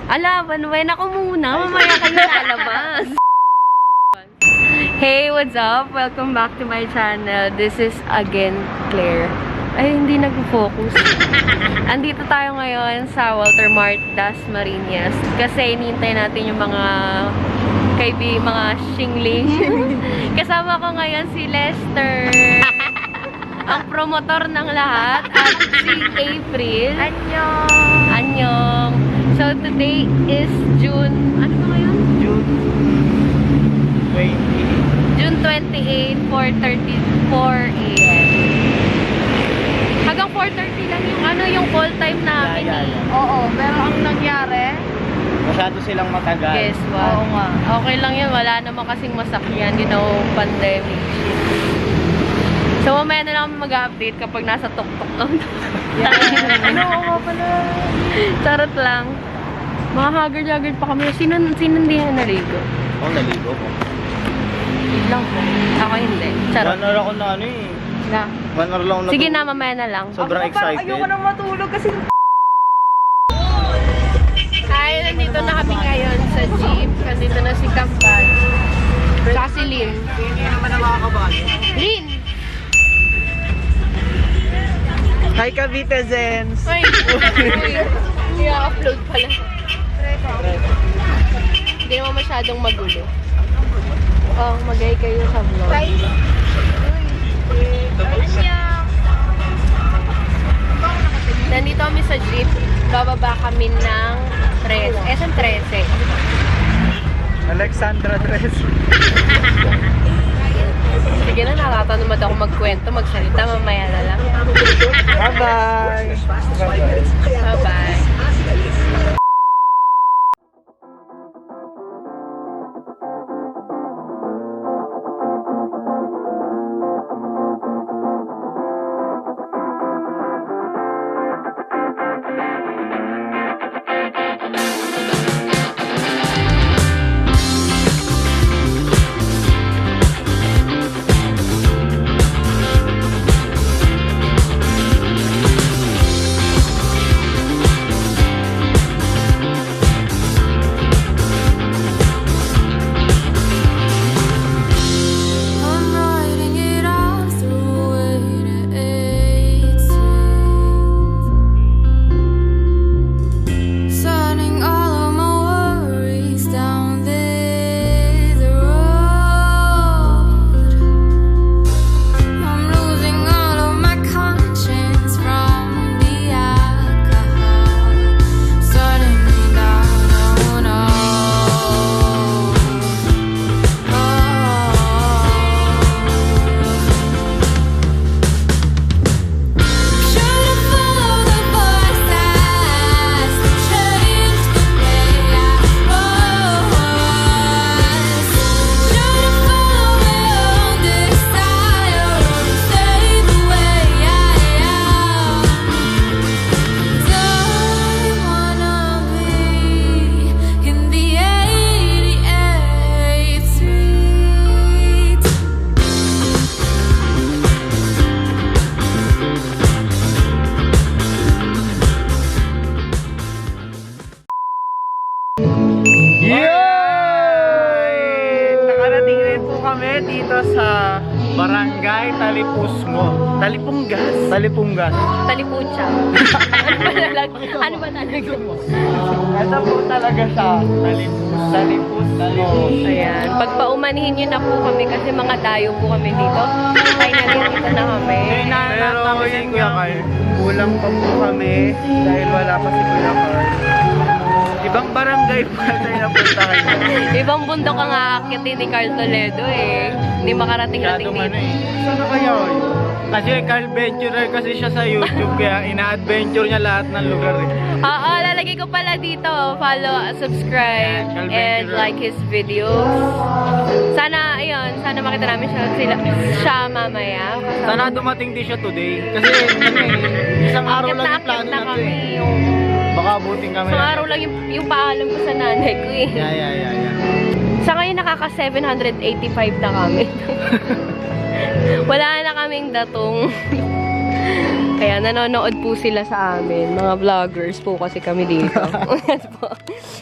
Ala, banwain ako muna. Mamaya kayo lalabas. Hey, what's up? Welcome back to my channel. This is again Claire. Ay, hindi nag-focus. Andito tayo ngayon sa Walter Mart, Dasmariñas. Kasi inintay natin yung mga mga shingling. Kasama ko ngayon si Lester. Ang promotor ng lahat. At si April. Annyeong! Annyeong! So, today is June... Ano ba ngayon? June 28, 4:34 a.m. Hanggang 4:30 lang yung call time namin eh. Oo, pero ang nangyari, masyado silang matagal. Guess what? oo nga. Okay lang yan. Wala naman kasing masakyan. You know, pandemic shit. So, mamaya na lang kami mag-update kapag nasa tuk-tuk lang. Ano, oo nga pala. Charot lang. Mga haggard-haggard pa kami. Sinundihan na naligo? Oo, naligo ko. Yun lang po. Ako hindi. Charot. 1 hour ako na ano eh. Na. 1 hour lang ako Sige na, mamaya na lang. Sobrang excited. Ayoko nang matulog kasi... Ay, nandito na kami ngayon sa jeep. Nandito na si Kampal. Saka si Lynn. Hindi naman ang makakabago. Lynn! Hi, Cavitezens! Ay! I-upload pala. Hindi naman masyadong magulo. Oh, mag-ay kayo sa vlog. Nandito kami sa jeep. Bababa kami ng 13. Saan 13? Alexandra Tres. Sige na, natatanumad ako magkwento, magsalita, mamaya na lang. Bye-bye! Bye-bye. Nakarating rin po kami dito sa Barangay Talipusngo. Talipunggas. Talipucha. Ano ba talaga mo? Ito po talaga siya. Talipusngo. Ayan. Pagpaumanihin nyo na po kami kasi mga dayo po kami dito. Finally, dito na kami. Pero yun Kuya Carl, kulang pa po kami dahil wala pa si Kuya Carl. Ibang barangay pa tayo napuntahan. Ibang bundok ang aakyatin ni Carl Toledo eh. Hindi makarating-rating dito. Saan na kaya yun? Kasi Carl Venturer kasi siya sa YouTube kaya ina-adventure niya lahat ng lugar eh. Oo, lalagay ko pala dito. Follow, subscribe, Carl and Venturer. like his videos. Sana, ayun, sana makita namin siya mamaya. Sana dumating din siya today. Kasi ano eh, isang araw lang yung plano na natin kami. eh. Yung, Baka abutin kami. isang araw lang yung paalam ko sa nanay ko eh. Yeah. Sa ngayon nakaka 785 na kami. Wala na kaming datong. Kaya nanonood po sila sa amin. Mga vloggers po kasi kami dito. Ayan po.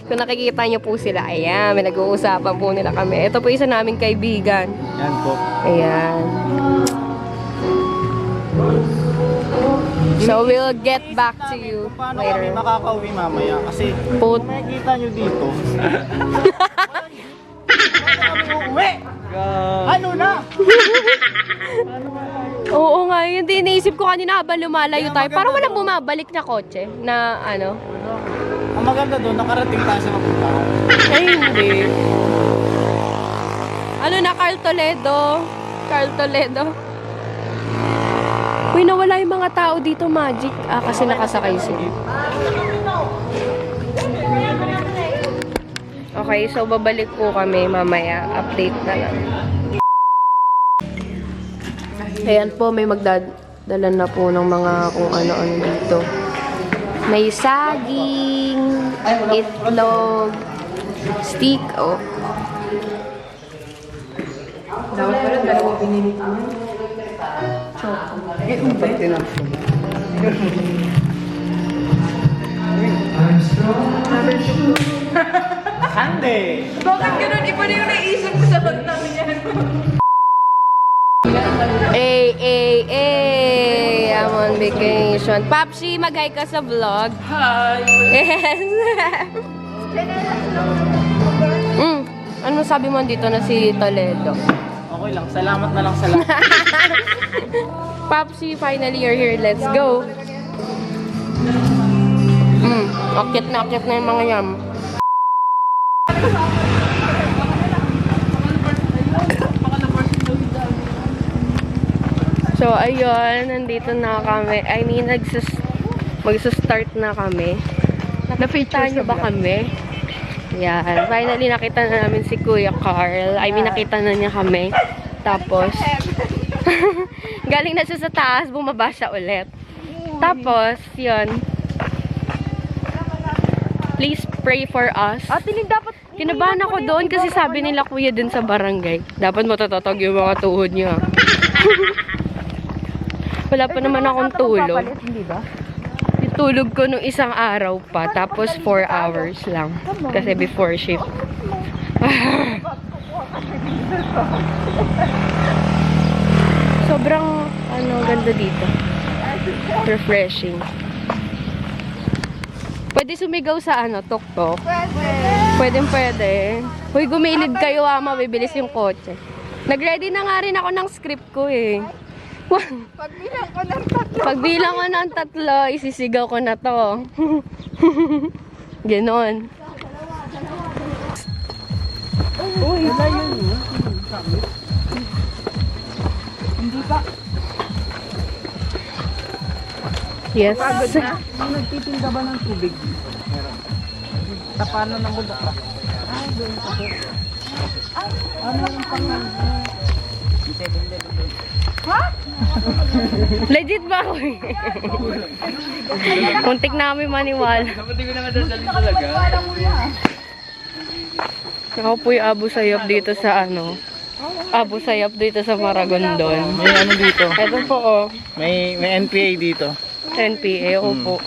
Kung nakikita niyo po sila, ayan, may nag-uusapan po nila kami. Ito po isa naming kaibigan. Yan po. Ayan. So, we'll get back to you Paano kami later. makakauwi mamaya? Kasi Put. kung makikita nyo dito. Paano kami uuwi? Ano na? Oo nga, yun din iniisip ko kanina habang lumalayo tayo. Parang walang bumabalik na kotse na ano. Ang maganda doon, nakarating tayo sa mapuntahan. Ay, hindi. Ano na, Carl Toledo? Carl Toledo. Uy, nawala yung mga tao dito, Magic. Ah, kasi nakasakay sila. Okay, so babalik po kami mamaya. Update na lang. Ayan po, may magdadala na po ng mga kung ano-ano dito. May saging, itlog, stick, oh. Dapat pala dalawa pinili ko. Sunday! Bakit ganun? Iba na yung naisip ko sa bag namin yan. I'm on vacation. Papsi, mag-hi ka sa vlog. Hi! Yes. Ano sabi mo dito na si Toledo? Okay lang, salamat na lang sa lahat. Papsi, finally you're here. Let's go. Akit na yung mga yam. So, ayun, nandito na kami. I mean, magsa-start na kami. Nakita niyo ba kami? Yan. Finally, nakita na namin si Kuya Carl. I mean, nakita na niya kami. Tapos, galing na siya sa taas, bumaba siya ulit. Tapos, yun. Please pray for us. Dapat Kinabahan ako doon kasi sabi nila kuya dun sa barangay. Dapat matatatag yung mga tuhod niya. Wala pa naman akong tulog. Yung tulog ko nung isang araw pa. Tapos 4 hours lang. Kasi before shift. Sobrang ganda dito. Refreshing. Pwede sumigaw sa tok-tok. Pwede. Hoy, gumilid kayo mabibilis yung kotse. Nag-ready na nga rin ako ng script ko eh. Pagbilang ko ng tatlo, isisigaw ko na to. Ganon. Uy, wala yun. Hindi pa. Yes. Pagod na? Nagtitinda ba ng tubig? Meron. Tapanan ng bundok pa. Doon pa po. Ano yung pangalan? Ha? Legit ba ako eh? Muntik namin maniwala. Kapag ko na madadalhin talaga. Ako po yung Abu Sayyaf dito sa Abu Sayyaf dito sa Maragondon. May ano dito? Ito po oh. May NPA dito. NPA, po.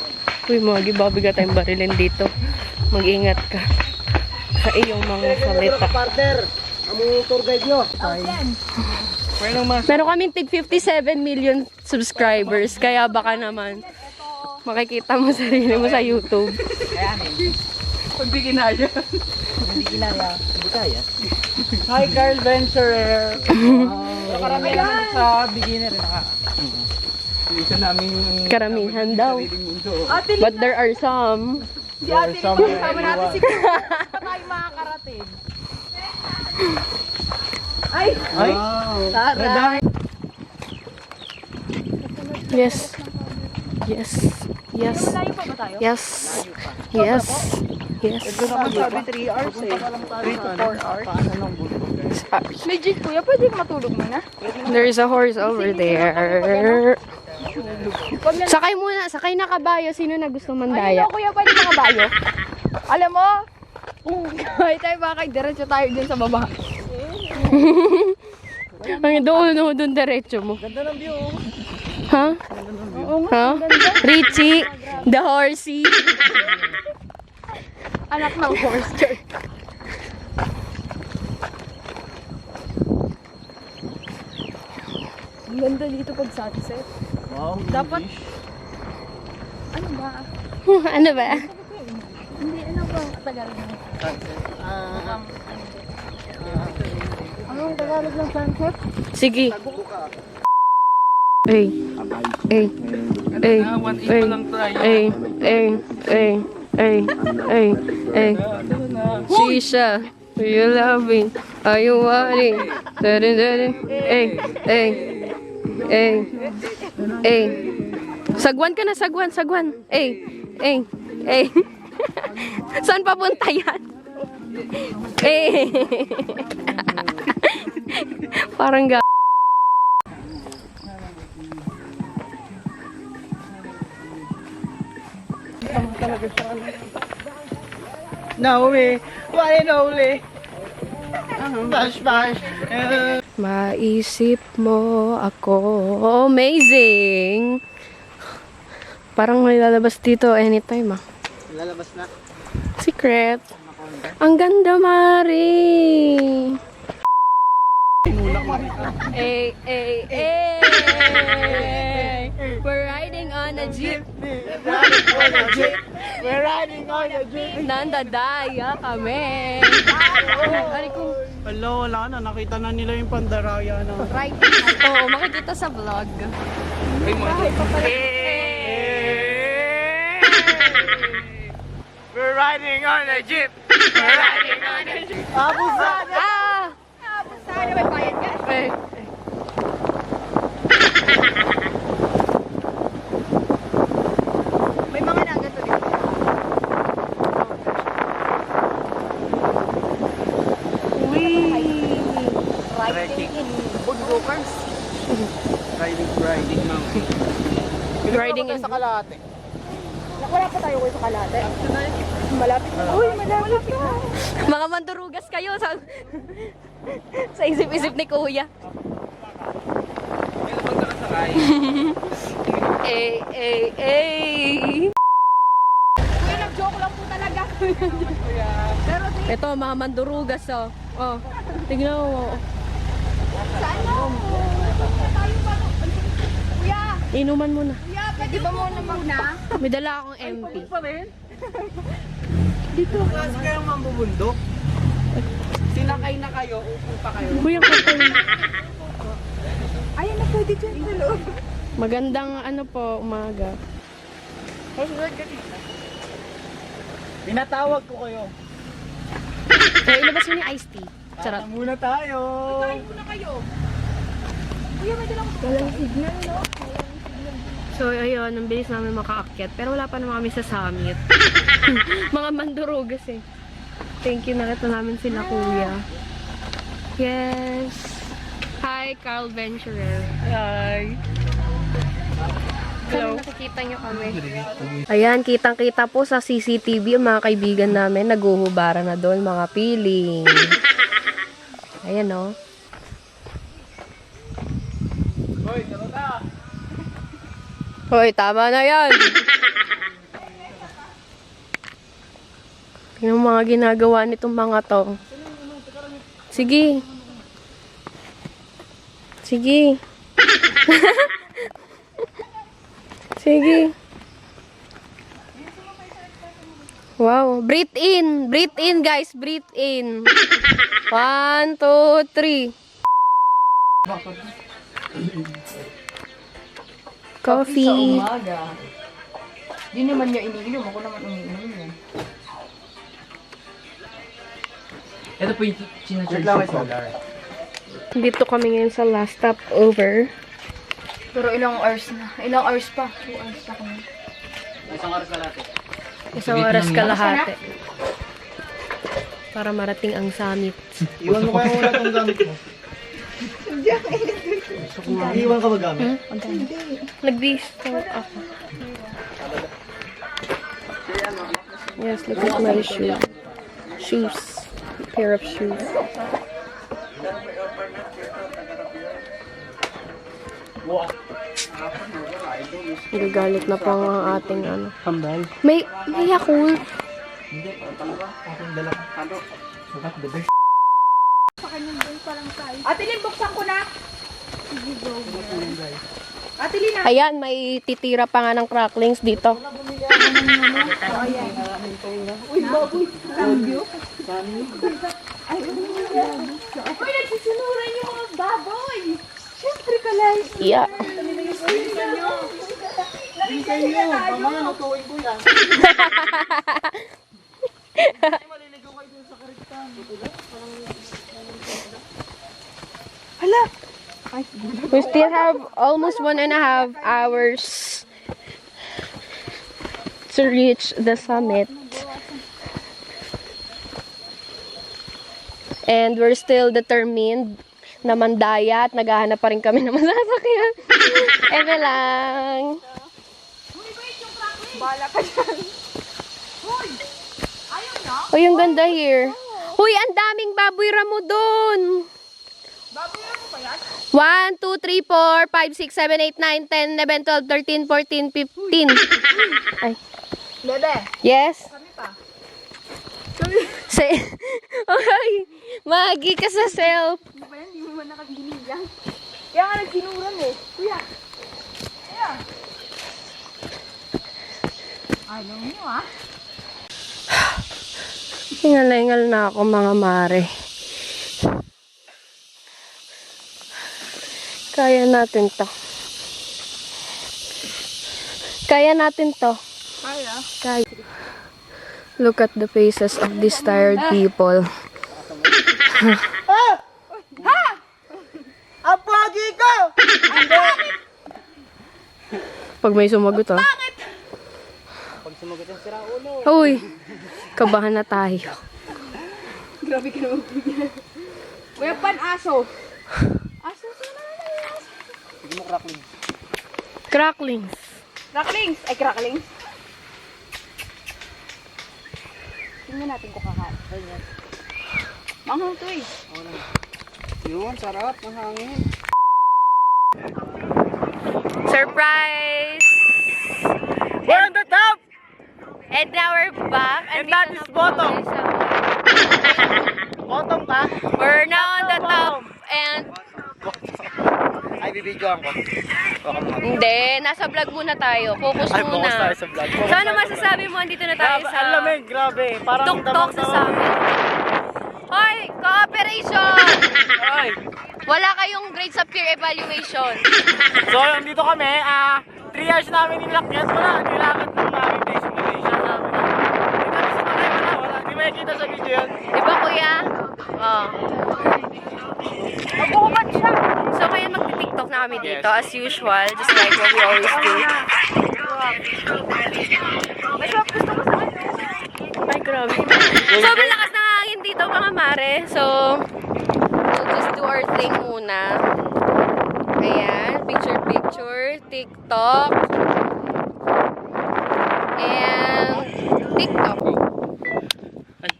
Uy, Magi, babigat tayong barilin dito. Mag-ingat ka sa iyong mga salita. Partner, ang tour guide nyo. Meron kaming tig 57 million subscribers, kaya baka naman makikita mo sarili mo sa YouTube. Pag di kinaya. Hindi kinaya. Hindi kaya. Hi, Carl Venturer. Nakarami naman sa beginner. Isa namin yung Karamihan daw. But there are some. Si ate yung kasama natin si Kuya. Pa tayo makakarating. Ay! Tara! Yes. Malayo pa ba tayo? Yes. Yes. ito naman sabi 3 hours eh. 3 to 4 hours. Legit kuya, pwede matulog muna? There is a horse over there. Sakay muna. Sakay na kabayo. Sino na gusto mandaya? Ayun kuya, pwede makabayo. Alam mo, kahit tayo bakay, diretso tayo dyan sa baba. Ang doon diretso mo. Ganda ng view. Ha? Oo Huh? Richie, the horsey. Anak ng horse church. Ang ganda dito pag sunset. Wow, Dapat- Ano ba? Ano ba? Hindi, ano ba ang Tagalog mo? Anong Tagalog ng sunset? Sige. Ay. Ay. Ay. Ay. Ay. Ay. Ay. Ay. Ay. Ay. Shisha. Are you loving? Are you wanting? Ay. Ay. Ay. Ay. Sagwan ka na, sagwan, sagwan. Ay. Ay. Ay. Saan papunta yan? Eh. Parang Naomi, one and only. Bash, bash. maisip mo ako. Amazing! Parang may lalabas dito anytime ah. Lalabas na. Secret. Ang ganda, Mari! Ay, ay, ay! We're riding on a jeep. We're riding on a jeep. Nandadaya kami. Hello, wala na. Nakita na nila yung pandaraya na. Right. Oo, makikita sa vlog. We're riding on a jeep. We're riding on a jeep. Abusan! Ah! Sana may bayad ka? Eh. May mga nagato dito. Riding in Bundokers. Riding mountain. Riding in... Sa Kalahati. Wala pa tayo sa Kalate. Malapit na. Uy, malapit na. Mga mandurugas kayo sa... sa isip-isip ni Kuya. Eh, eh, eh. Uy, nag-joke lang po talaga. Pero di, Ito, mga mandurugas, oh. Oh, tignan mo. saan mo? Tayo pa. Kuya, Inuman mo na. kuya, pwede ba muna muna? May dala akong MP. Kasi kayong mambubundok. Sinakay na kayo, upo pa kayo. Kuya, kapal. Ayun na, pwede dyan sa loob. Magandang ano po, umaga. Hey, good, good. Pinatawag ko kayo. So, ilabas mo ni iced tea. Sarap. Tara muna tayo. Kain muna kayo. Kuya, may dalang walang signal, no? So, ayun, ang bilis namin makaakyat. Pero wala pa naman kami sa summit. Mga mandurugas eh. Thank you, nakita namin sila, Kuya. Yes. Hi, Carl Venturer. Hi. Hello. Nakikita nyo kami. Ayan, kitang-kita po sa CCTV ang mga kaibigan namin. Naguhubara na doon, mga piling. Ayan, oh. Hoy, tara na. Hoy, tama na yan. Yung mga ginagawa nitong mga to. Sige. Sige. Sige. Wow. Breathe in. Breathe in, guys. Breathe in. 1, 2, 3. Coffee. umaga. Di naman niya iniinom. Ako naman umiinom niya. Ito po yung Wait sinacharge lang, ko wait po. lang. Dito kami ngayon sa last stop over. Pero ilang hours na. Ilang hours pa. 2 hours pa kami. Isang oras ka lahat. Isang oras kalahati. Para marating ang summit. Iwan mo kaya muna itong gamit mo. Iwan ka ba gamit? Nag-restart ako. Yes, look at my shoe. Shoes. Pair of shoes. Nagagalit na po ang ating ano. Kambal. May Yakult. Hindi, talaga. Akong dala kado. Sukat, the best. Ate Lin, buksan ko na. Ate Lin, Ayan, may titira pa nga ng cracklings dito. uy, baboy. Cambio. Uy, nagsisunuran yung mga baboy. Siyempre ka lang. Yeah. Nalisan nyo na tayo. Mamaya natuwing ko yan. Maliligaw kayo dun sa karektan. Hala. We still have almost 1.5 hours to reach the summit. And we're still determined na mandaya at naghahanap pa rin kami ng masasakyan. Eme lang. Bala ka dyan. Hoy! Ayaw na? Uy, ang ganda here. Uy, ang daming baboy ramo dun. Baboy na mo ba yan? 1, 2, 3, 4, 5, 6, 7, 8, 9, 10, 11, 12, 13, 14, 15. Ay. Bebe, Yes? kami pa. Say, ay, magi ka sa self. Ano ba yan? Hindi mo man nakaginigang. Kaya nga nagsinuran eh. Kuya. Kuya. Ayaw nyo ah. Hingal na ako mga mare. Kaya natin to. Kaya natin to. Kaya. Kaya. Look at the faces of these tired people. Ang pogi ko! Pag may sumagot, oh. Pag sumagot yung sira ulo. Uy, kabahan na tayo. Grabe ka naman bigyan. Kuya pan, aso. Aso, sana na. Sige mo crackling. Cracklings. Cracklings. Ay, cracklings. Tingnan natin kung kakain. Manghang to eh. Yun, sarap ng hangin. Surprise! We're on the top! And now we're back. And Andito that na is po bottom. kami sa- Bottom pa? We're now on the top. And Ay, bibidyoan ko. Baka mo. hindi, nasa vlog muna tayo. Focus Ay, focus muna. tayo sa vlog. So ano masasabi mo? Andito na tayo Grabe, sa ang lamig, grabe. Parang tuktok sa summit. Hoy, cooperation! Ay. Wala kayong grade sa peer evaluation. So, dito kami, 3 hours namin nilakyan. Wala, nilakad lang namin basic Malaysia namin. Wala. Di makikita sa video yun. Diba kuya? Oh. Magbukuman siya. So ngayon magti-tiktok na kami dito as usual. Just like what we always do. May shop gusto mo sa akin. Ay, grabe. So, malakas na hangin dito mga mare. So, we'll just do our thing muna. Ayan. Picture, TikTok. And TikTok.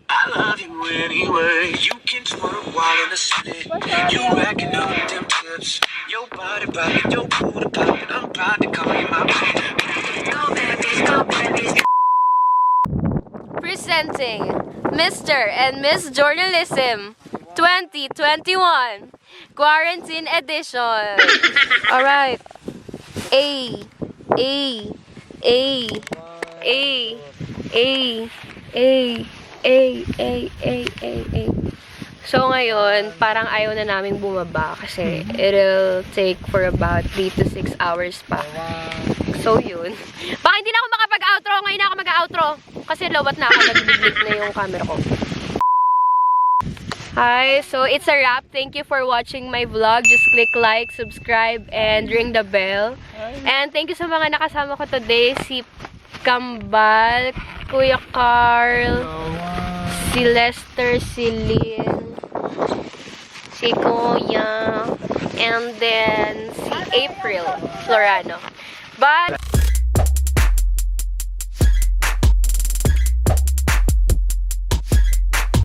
I love you anyway. You can twerk while in the city. You racking up them tips. Your body poppin', your booty poppin'. I'm proud to call you my baby. Go babies, go babies. Presenting Mr. and Miss Journalism 2021 Quarantine Edition. Alright. A. So ngayon, parang ayaw na naming bumaba kasi it'll take for about 3 to 6 hours pa. So yun. Baka hindi na ako makapag-outro. Ngayon na ako mag-outro. Kasi lowat na ako. Nag-big na yung camera ko. Hi, so it's a wrap. Thank you for watching my vlog. Just click like, subscribe, and ring the bell. And thank you sa mga nakasama ko today. Si Kambal, Kuya Carl, si Lester, si Lynn, si Kuya, and then si April Florano. But